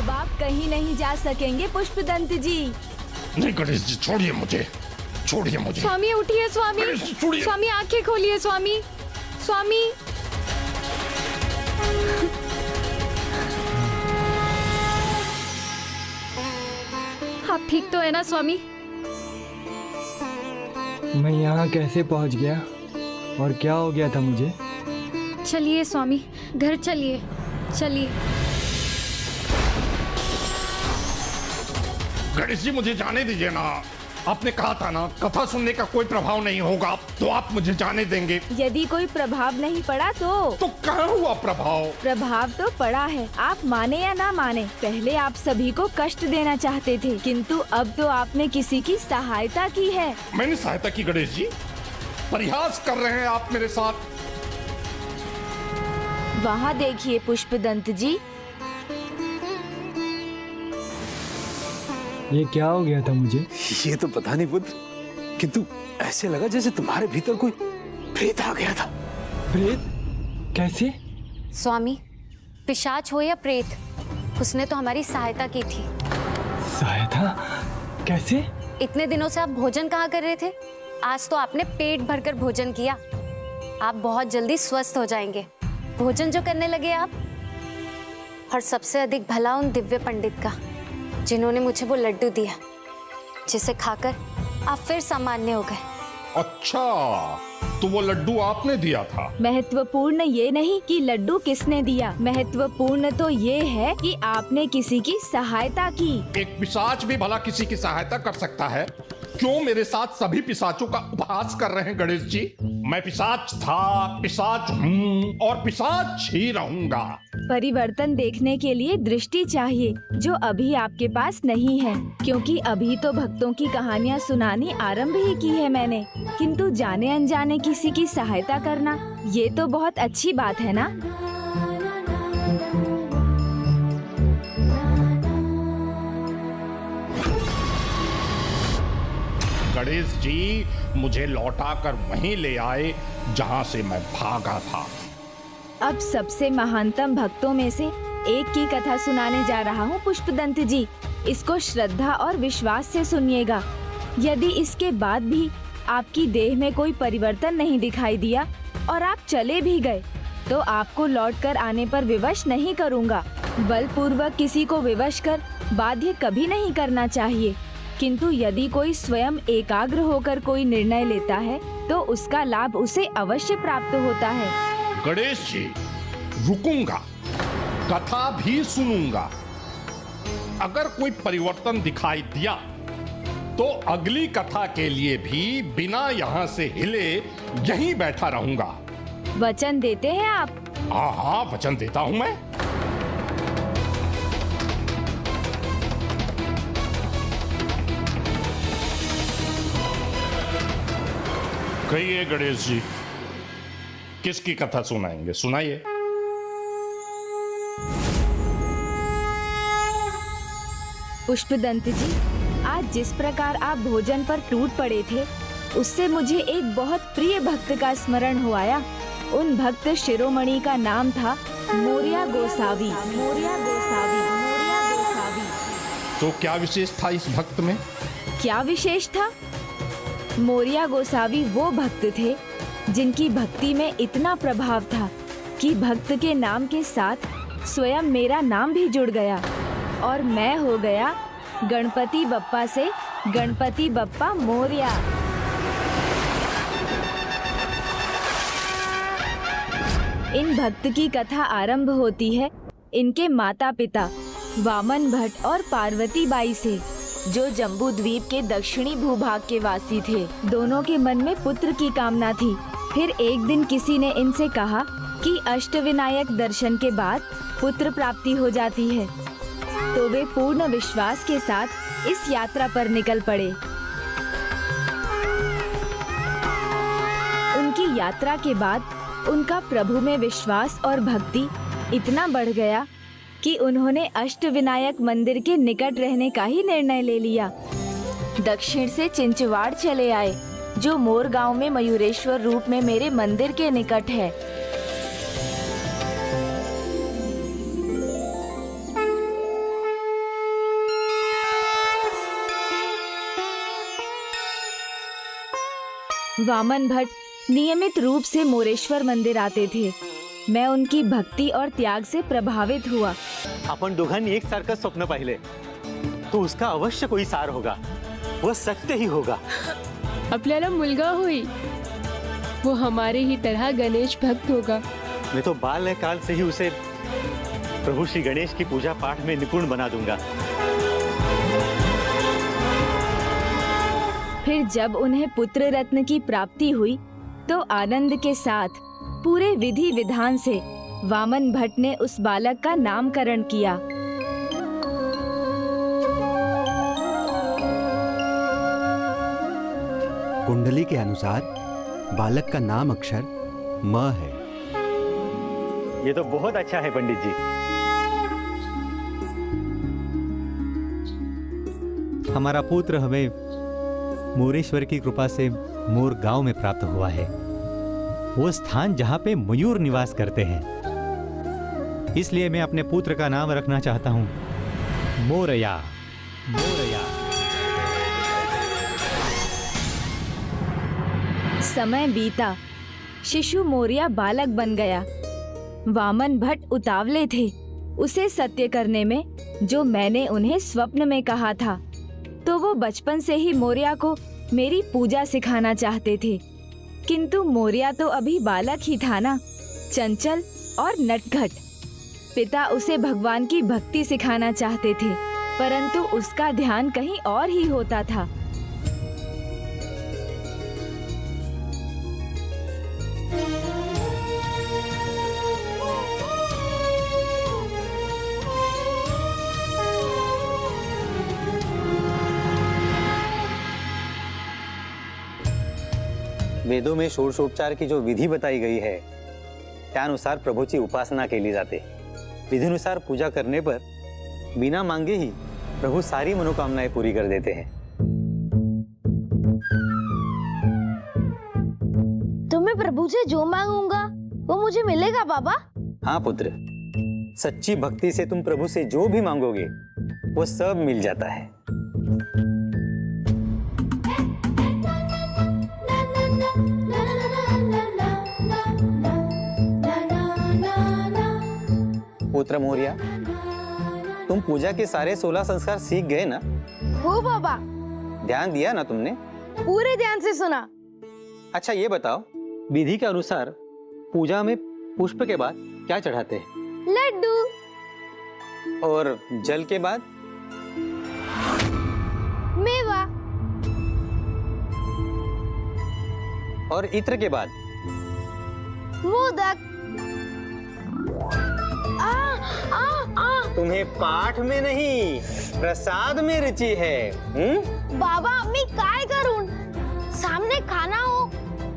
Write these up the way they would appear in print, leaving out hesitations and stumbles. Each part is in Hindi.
अब आप कहीं नहीं जा सकेंगे पुष्पदंत जी। नहीं गणेश जी, छोड़िए मुझे, छोड़िए मुझे। स्वामी उठिए स्वामी, छोड़िए। स्वामी आंखें खोलिए स्वामी, स्वामी। आप ठीक तो है ना स्वामी? मैं यहाँ कैसे पहुँच गया और क्या हो गया था मुझे? चलिए स्वामी, घर चलिए, चलिए। गणेश जी मुझे जाने दीजिए ना। आपने कहा था ना कथा सुनने का कोई प्रभाव नहीं होगा, तो आप मुझे जाने देंगे। यदि कोई प्रभाव नहीं पड़ा तो कहाँ हुआ प्रभाव? प्रभाव तो पड़ा है, आप माने या ना माने। पहले आप सभी को कष्ट देना चाहते थे, किंतु अब तो आपने किसी की सहायता की है। मैंने सहायता की गणेश जी? परिहास कर रहे हैं आप मेरे साथ। वहाँ देखिए पुष्पदंत जी। ये क्या हो गया था मुझे? ये तो पता नहीं पुत्र, किंतु ऐसे लगा जैसे तुम्हारे भीतर कोई प्रेत आ गया था। प्रेत? कैसे? स्वामी, पिशाच हो या प्रेत, उसने तो हमारी सहायता की थी। सहायता? कैसे? इतने दिनों से आप भोजन कहाँ कर रहे थे? आज तो आपने पेट भरकर भोजन किया। आप बहुत जल्दी स्वस्थ हो जाएंगे। भोजन जो करने लगे आप, और सबसे अधिक भला उन दिव्य पंडित का जिन्होंने मुझे वो लड्डू दिया, जिसे खाकर आप फिर सामान्य हो गए। अच्छा, तो वो लड्डू आपने दिया था? महत्वपूर्ण ये नहीं कि लड्डू किसने दिया, महत्वपूर्ण तो ये है कि आपने किसी की सहायता की। एक पिशाच भी भला किसी की सहायता कर सकता है? क्यों मेरे साथ सभी पिशाचों का उपहास कर रहे हैं गणेश जी? मैं पिशाच था, पिशाच हूँ और पिशाच ही रहूंगा। परिवर्तन देखने के लिए दृष्टि चाहिए, जो अभी आपके पास नहीं है, क्योंकि अभी तो भक्तों की कहानियाँ सुनानी आरंभ ही की है मैंने, किंतु जाने अनजाने किसी की सहायता करना, ये तो बहुत अच्छी बात है ना। गणेश जी मुझे लौटाकर वहीं ले आए जहाँ से मैं भागा था। अब सबसे महानतम भक्तों में से एक की कथा सुनाने जा रहा हूँ पुष्पदंत जी। इसको श्रद्धा और विश्वास से सुनिएगा। यदि इसके बाद भी आपकी देह में कोई परिवर्तन नहीं दिखाई दिया और आप चले भी गए, तो आपको लौटकर आने पर विवश नहीं करूँगा। बलपूर्वक किसी को विवश कर बाध्य कभी नहीं करना चाहिए, किंतु यदि कोई स्वयं एकाग्र होकर कोई निर्णय लेता है तो उसका लाभ उसे अवश्य प्राप्त होता है। गणेश जी रुकूंगा, कथा भी सुनूंगा। अगर कोई परिवर्तन दिखाई दिया तो अगली कथा के लिए भी बिना यहाँ से हिले यहीं बैठा रहूंगा। वचन देते हैं आप? हाँ, वचन देता हूँ मैं। कहिए गणेश जी, किसकी कथा सुनाएंगे? सुनाइए। पुष्पदंत जी, आज जिस प्रकार आप भोजन पर टूट पड़े थे, उससे मुझे एक बहुत प्रिय भक्त का स्मरण हो आया। उन भक्त शिरोमणि का नाम था मोरिया गोसावी। मोरिया गोसावी, मोरिया गोसावी। तो क्या विशेष था इस भक्त में? क्या विशेष था? मोरिया गोसावी वो भक्त थे जिनकी भक्ति में इतना प्रभाव था कि भक्त के नाम के साथ स्वयं मेरा नाम भी जुड़ गया और मैं हो गया गणपति बप्पा से गणपति बप्पा मोरिया। इन भक्त की कथा आरंभ होती है इनके माता पिता वामन भट्ट और पार्वती बाई से, जो जम्बू द्वीप के दक्षिणी भूभाग के वासी थे। दोनों के मन में पुत्र की कामना थी। फिर एक दिन किसी ने इनसे कहा कि अष्टविनायक दर्शन के बाद पुत्र प्राप्ति हो जाती है, तो वे पूर्ण विश्वास के साथ इस यात्रा पर निकल पड़े। उनकी यात्रा के बाद उनका प्रभु में विश्वास और भक्ति इतना बढ़ गया कि उन्होंने अष्टविनायक मंदिर के निकट रहने का ही निर्णय ले लिया। दक्षिण से चिंचवाड़ चले आए, जो मोर गांव में मयूरेश्वर रूप में मेरे मंदिर के निकट है। वामन भट्ट नियमित रूप से मोरेश्वर मंदिर आते थे। मैं उनकी भक्ति और त्याग से प्रभावित हुआ। आपण दोघांनी एकसारखं स्वप्न पाहिले तो उसका अवश्य कोई सार होगा, वो सत्य ही होगा। आपल्याला मुलगा होईल, वो हमारे ही तरह गणेश भक्त होगा। मैं तो बाल्यकाल से ही उसे प्रभु श्री गणेश की पूजा पाठ में निपुण बना दूंगा। फिर जब उन्हें पुत्र रत्न की प्राप्ति हुई तो आनंद के साथ पूरे विधि विधान से वामन भट्ट ने उस बालक का नामकरण किया। कुंडली के अनुसार बालक का नाम अक्षर म है। ये तो बहुत अच्छा है पंडित जी। हमारा पुत्र हमें मोरेश्वर की कृपा से मोर गांव में प्राप्त हुआ है, वो स्थान जहां पे मयूर निवास करते हैं। इसलिए मैं अपने पुत्र का नाम रखना चाहता हूं मोरया। मोरया। समय बीता, शिशु मोरिया बालक बन गया। वामन भट्ट उतावले थे उसे सत्य करने में जो मैंने उन्हें स्वप्न में कहा था, तो वो बचपन से ही मोरिया को मेरी पूजा सिखाना चाहते थे। किंतु मोरिया तो अभी बालक ही था ना, चंचल और नटखट। पिता उसे भगवान की भक्ति सिखाना चाहते थे, परंतु उसका ध्यान कहीं और ही होता था। वेदों में षोडशोपचार की जो विधि बताई गई है त्यानुसार प्रभूची उपासना केली जाते। विधिनुसार पूजा करने पर बिना मांगे ही प्रभु सारी मनोकामनाएं पूरी कर देते हैं। तो मैं प्रभु से जो मांगूंगा वो मुझे मिलेगा बाबा? हाँ पुत्र, सच्ची भक्ति से तुम प्रभु से जो भी मांगोगे वो सब मिल जाता है। पुत्र मोरिया, तुम पूजा के सारे 16 संस्कार सीख गए ना? हो बाबा। ध्यान दिया ना तुमने? पूरे ध्यान से सुना। अच्छा ये बताओ, विधि के अनुसार पूजा में पुष्प के बाद क्या चढ़ाते हैं? लड्डू। और जल के बाद? मेवा। और इत्र के बाद? मोदक। तुम्हें पाठ में नहीं प्रसाद में रुचि है। बाबा अम्मी काय करूं? सामने खाना हो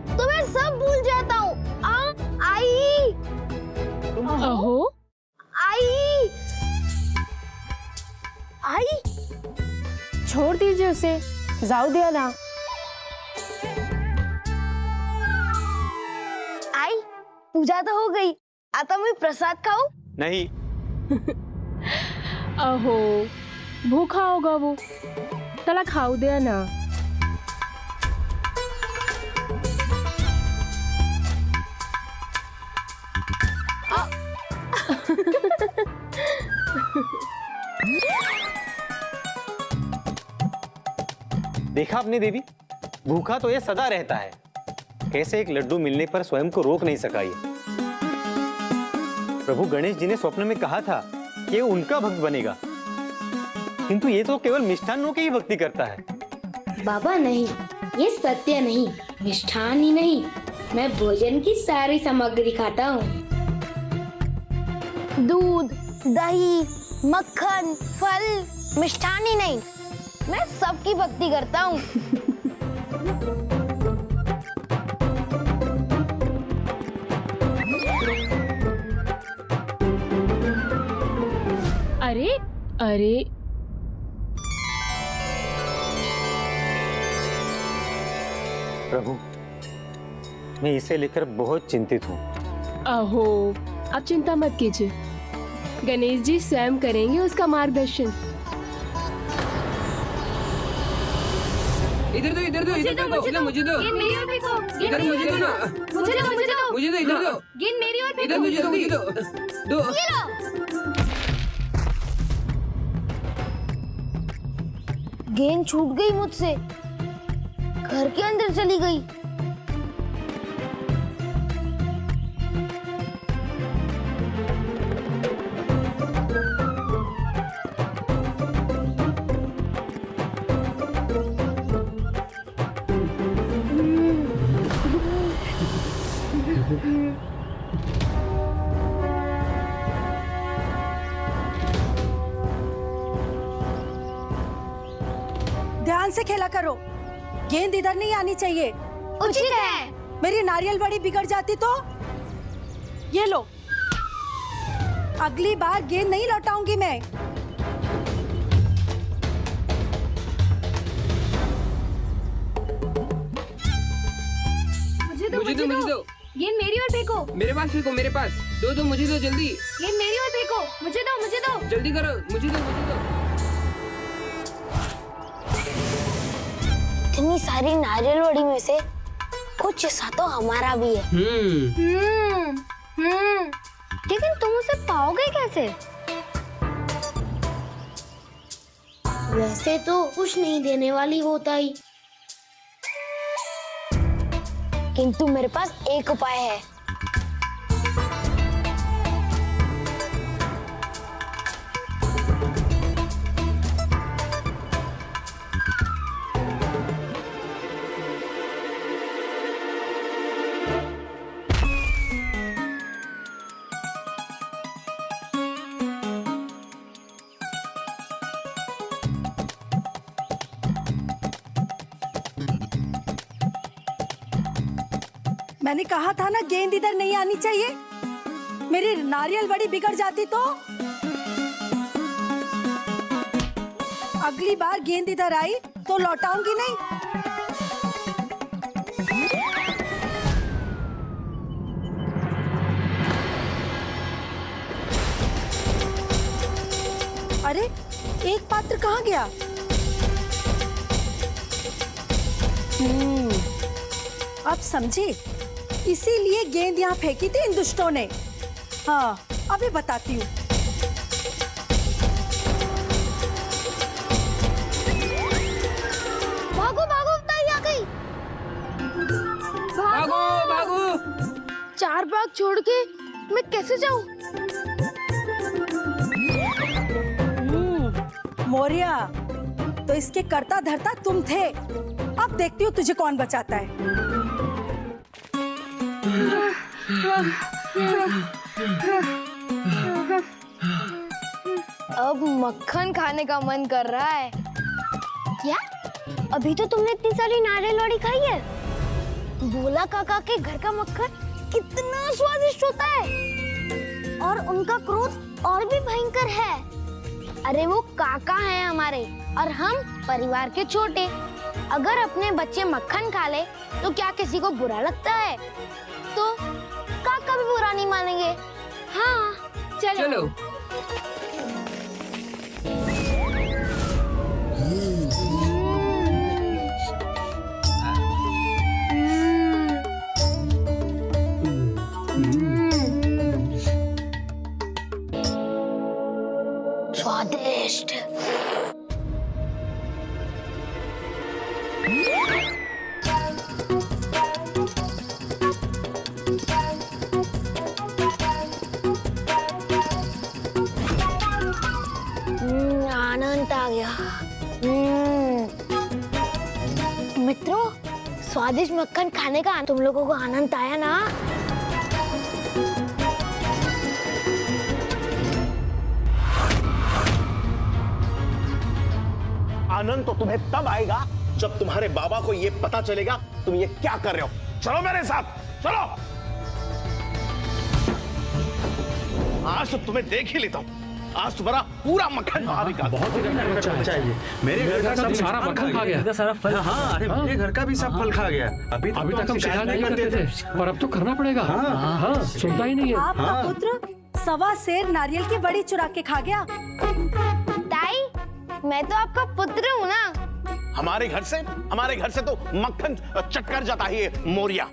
तो मैं सब भूल जाता हूँ। आई। अहो, आई। आई। छोड़ दीजिए उसे, जाऊ दिया ना। आई, पूजा तो हो गई, आता मैं प्रसाद खाऊं? नहीं। अहो, भूखा होगा वो, त्याला खाऊ द्या ना। देखा आपने देवी, भूखा तो ये सदा रहता है, कैसे एक लड्डू मिलने पर स्वयं को रोक नहीं सका ये। प्रभु गणेश जी ने स्वप्न में कहा था कि ये उनका भक्त बनेगा, किंतु ये तो केवल मिष्ठान्नों की ही भक्ति करता है। बाबा नहीं, ये सत्य नहीं, मिष्ठान ही नहीं, मैं भोजन की सारी सामग्री खाता हूँ। दूध, दही, मक्खन, फल, मिष्ठान ही नहीं, मैं सबकी भक्ति करता हूँ। अरे अरे, प्रभु, मैं इसे लेकर बहुत चिंतित हूँ। अहो, आप चिंता मत कीजिए, गणेश जी स्वयं करेंगे उसका मार्गदर्शन। इधर दो इधर दो इधर दो मुझे दो गेंद मेरी ओर फेंको। इधर मुझे दो ना मुझे दो मुझे दो इधर दो गेंद मेरी ओर इधर मुझे दो दो गेंद छूट गई मुझसे, घर के अंदर चली गई। ध्यान से खेला करो, गेंद इधर नहीं आनी चाहिए। उचित है। मेरी नारियल बड़ी बिगड़ जाती तो? ये लो, अगली बार गेंद नहीं लौटाऊंगी मैं। मुझे दो गेंद मेरी ओर फेंको। मेरे पास फेंको मेरे पास दो मुझे दो जल्दी गेंद मेरी ओर फेंको। मुझे दो जल्दी करो मुझे दो इतनी सारी नारियल बड़ी में से कुछ हिस्सा तो हमारा भी है। लेकिन तुम उसे पाओगे कैसे? वैसे तो कुछ नहीं देने वाली होता ही, किंतु मेरे पास एक उपाय है। मैंने कहा था ना गेंद इधर नहीं आनी चाहिए। मेरी नारियल बड़ी बिगड़ जाती तो? अगली बार गेंद इधर आई तो लौटाऊंगी नहीं। अरे एक पात्र कहाँ गया? अब समझी, इसीलिए गेंद यहाँ फेंकी थी इन दुष्टों ने। हाँ, अभी बताती हूँ। भागो भागो, ताई आ गई। भागो भागो। 4 भाग छोड़ के मैं कैसे जाऊँ? मोरिया, तो इसके कर्ता धर्ता तुम थे। अब देखती हूँ तुझे कौन बचाता है। अब मक्खन खाने का मन कर रहा है। क्या? अभी तो तुमने इतनी सारी नारियल बड़ी खाई है। भोला काका के घर का मक्खन कितना स्वादिष्ट होता है, और उनका क्रोध और भी भयंकर है। अरे वो काका हैं हमारे, और हम परिवार के छोटे। अगर अपने बच्चे मक्खन खा ले तो क्या किसी को बुरा लगता है? तो काका भी बुरा नहीं मानेंगे। हाँ चलो। स्वादिष्ट। आनंद आ गया। मित्रों, स्वादिष्ट मक्खन खाने का तुम लोगों को आनंद आया ना? आनंद तो तुम्हें तब आएगा जब तुम्हारे बाबा को ये पता चलेगा तुम ये क्या कर रहे हो। चलो मेरे साथ, चलो। आज तो तुम्हें देख ही लेता हूँ। आज तुम्हारा पूरा मक्खन बाहर निकाल। बहुत ही चाहिए। मेरे घर का सब सारा मक्खन खा गया। सारा फल। हाँ, अरे मेरे घर का भी सब फल खा गया। अभी तक हम शिकायत नहीं करते थे, और अब तो करना पड़ेगा। हाँ, सुनता ही नहीं है। आपका पुत्र 1.25 सेर नारियल की बड़ी चुरा के खा गया। ताई, मैं तो आपका पुत्र हूँ ना, हमारे घर से तो मक्खन चटकर जाता ही है मोरिया।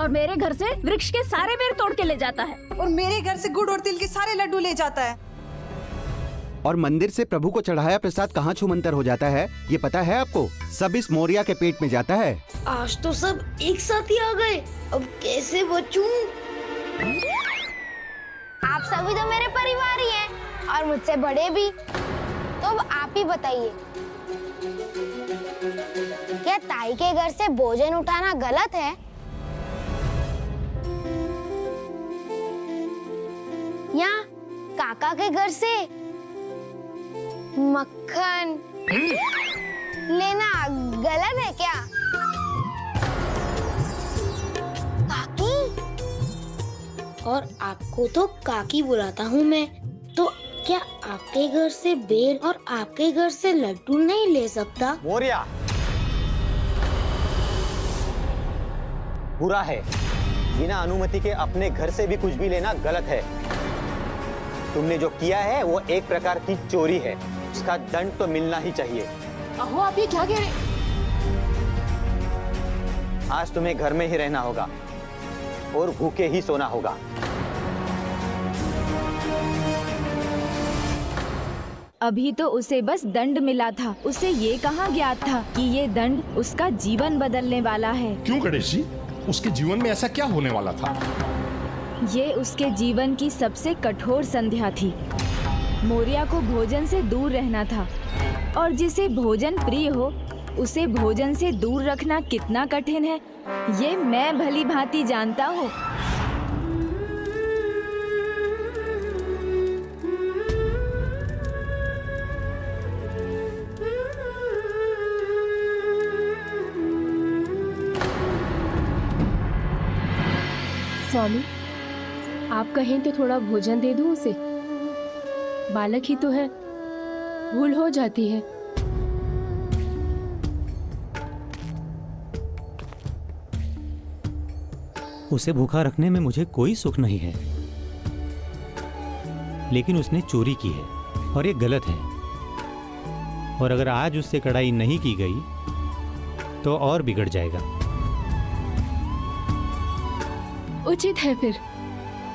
और मेरे घर से वृक्ष के सारे बेर तोड़ के ले जाता है। और मेरे घर से गुड़ और तिल के सारे लड्डू ले जाता है। और मंदिर से प्रभु को चढ़ाया प्रसाद कहाँ छूमंतर हो जाता है, ये पता है आपको? सब इस मोरिया के पेट में जाता है। आज तो सब एक साथ ही आ गए, अब कैसे बचूं? आप सभी तो मेरे परिवार ही हैं और मुझसे बड़े भी। तो अब आप ही बताइए, क्या ताई के घर से भोजन उठाना गलत है? या काका के घर से मक्खन लेना गलत है क्या? काकी? और आपको तो काकी बुलाता हूँ मैं, तो क्या आपके घर से बेर और आपके घर से लड्डू नहीं ले सकता? मोरिया, बुरा है, बिना अनुमति के अपने घर से भी कुछ भी लेना गलत है। तुमने जो किया है वो एक प्रकार की चोरी है, उसका दंड तो मिलना ही चाहिए। अहो आप ये क्या कह रहे? आज तुम्हें घर में ही रहना होगा और भूखे ही सोना होगा। अभी तो उसे बस दंड मिला था, उसे ये कहाँ ज्ञात था कि ये दंड उसका जीवन बदलने वाला है। क्यों गणेश जी, उसके जीवन में ऐसा क्या होने वाला था? ये उसके जीवन की सबसे कठोर संध्या थी। मोरिया को भोजन से दूर रहना था, और जिसे भोजन प्रिय हो उसे भोजन से दूर रखना कितना कठिन है, ये मैं भली भांति जानता हूँ। स्वामी, आप कहें तो थोड़ा भोजन दे दूं उसे। बालक ही तो है, भूल हो जाती है। उसे भूखा रखने में मुझे कोई सुख नहीं है, लेकिन उसने चोरी की है और ये गलत है। और अगर आज उससे कड़ाई नहीं की गई तो और बिगड़ जाएगा। उचित है, फिर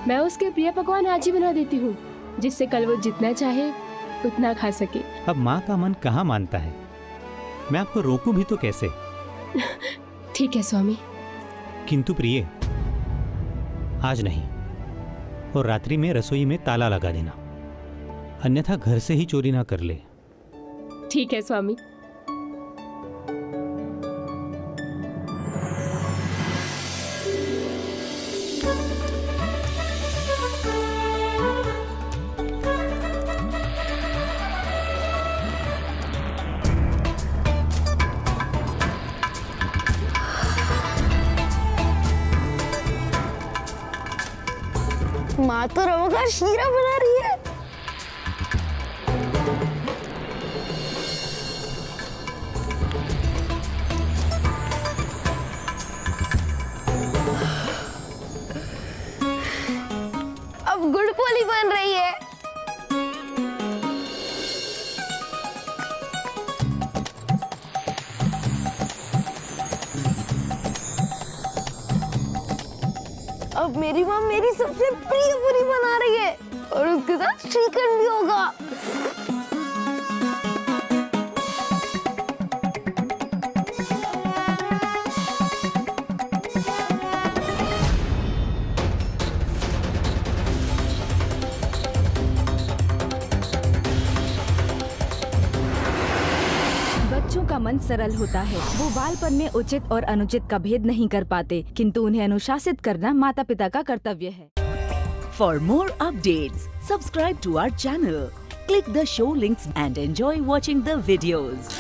मैं उसके प्रिय पकवान आज ही बना देती हूँ, जिससे कल वो जितना चाहे उतना खा सके। अब माँ का मन कहाँ मानता है, मैं आपको रोकूं भी तो कैसे? ठीक है स्वामी। किंतु प्रिय, आज नहीं, और रात्रि में रसोई में ताला लगा देना, अन्यथा घर से ही चोरी ना कर ले। ठीक है स्वामी। माँ तो रवा का शीरा बना रही है। अब गुड़ पोली बन रही है। अब मेरी माँ मेरी सबसे प्रिय पूरी बना रही है और उसके साथ श्रीखंड भी होगा। बच्चों का मन सरल होता है, वो बालपन में उचित और अनुचित का भेद नहीं कर पाते, किंतु उन्हें अनुशासित करना माता पिता का कर्तव्य है। For more updates, subscribe to our channel, click the show links and enjoy watching the videos.